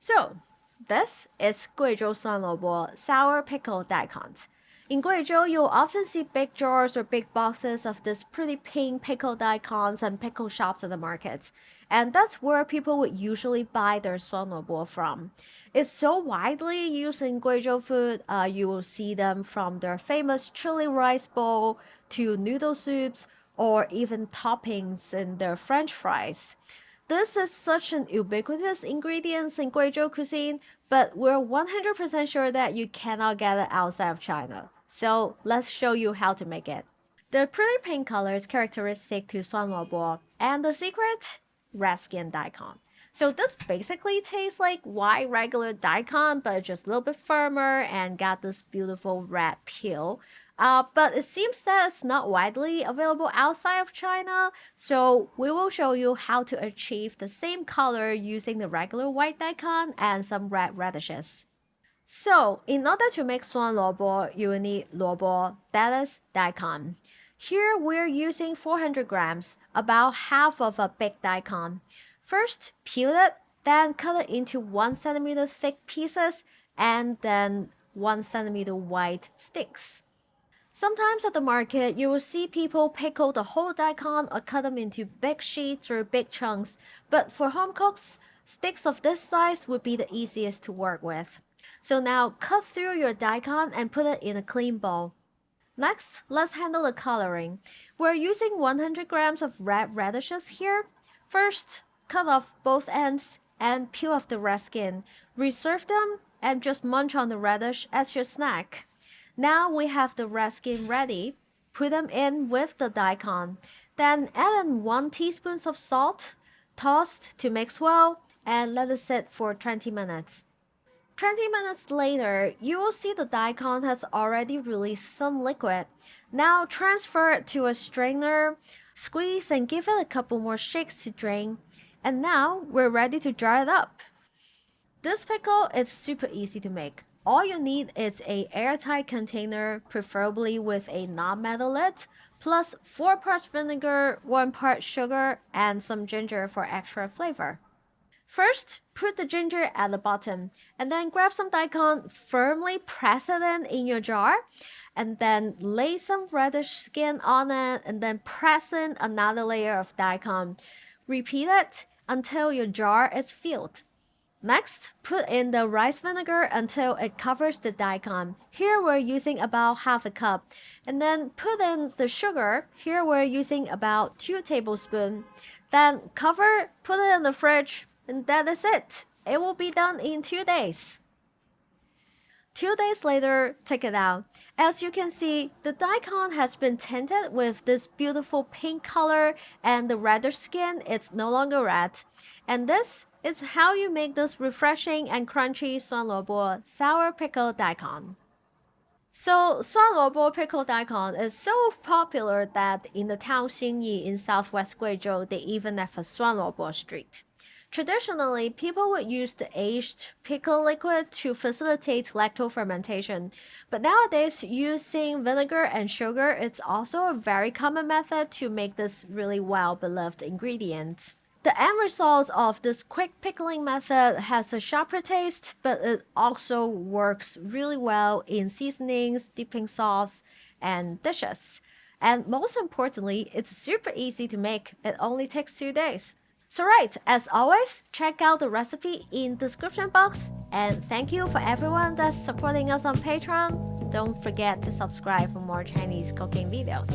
So, this is Guizhou 酸萝卜 sour pickled daikons. In Guizhou, you'll often see big jars or big boxes of this pretty pink pickled daikons and pickle shops at the markets. And that's where people would usually buy their 酸萝卜 from. It's so widely used in Guizhou food, you will see them from their famous chili rice bowl to noodle soups or even toppings in their French fries. This is such an ubiquitous ingredient in Guizhou cuisine, but we're 100% sure that you cannot get it outside of China. So let's show you how to make it. The pretty pink color is characteristic to 酸萝卜, and the secret? Red skin daikon. So this basically tastes like white regular daikon, but just a little bit firmer and got this beautiful red peel. But it seems that it's not widely available outside of China, so we will show you how to achieve the same color using the regular white daikon and some red radishes. So, in order to make 酸萝卜, you will need 萝卜, that is daikon. Here we're using 400 grams, about half of a big daikon. First, peel it, then cut it into 1 centimeter thick pieces, and then 1 centimeter wide sticks. Sometimes at the market, you will see people pickle the whole daikon or cut them into big sheets or big chunks, but for home cooks, sticks of this size would be the easiest to work with. So now cut through your daikon and put it in a clean bowl. Next, let's handle the coloring. We're using 100 grams of red radishes here. First, cut off both ends and peel off the red skin. Reserve them and just munch on the radish as your snack. Now we have the red skin ready. Put them in with the daikon. Then add in 1 teaspoon of salt, tossed to mix well, and let it sit for 20 minutes. 20 minutes later, you will see the daikon has already released some liquid. Now transfer it to a strainer, squeeze and give it a couple more shakes to drain. And now we're ready to jar it up. This pickle is super easy to make. All you need is an airtight container, preferably with a non-metal lid, plus 4 parts vinegar, 1 part sugar, and some ginger for extra flavor. First, put the ginger at the bottom, and then grab some daikon, firmly press it in your jar, and then lay some radish skin on it, and then press in another layer of daikon. Repeat it until your jar is filled. Next, put in the rice vinegar until it covers the daikon. Here we're using about half a cup. And then put in the sugar. Here we're using about 2 tablespoons. Then cover, put it in the fridge, and that is it. It will be done in 2 days. 2 days later, take it out. As you can see, the daikon has been tinted with this beautiful pink color, and the radish skin is no longer red. And this is how you make this refreshing and crunchy 酸萝卜 sour pickled daikon. So, 酸萝卜 pickled daikon is so popular that in the town Xinyi in southwest Guizhou, they even have a 酸萝卜 street. Traditionally, people would use the aged pickle liquid to facilitate lacto fermentation, but nowadays, using vinegar and sugar is also a very common method to make this really well-beloved ingredient. The end result of this quick pickling method has a sharper taste, but it also works really well in seasonings, dipping sauce, and dishes. And most importantly, it's super easy to make. It only takes 2 days. So right, as always, check out the recipe in the description box. And thank you for everyone that's supporting us on Patreon. Don't forget to subscribe for more Chinese cooking videos.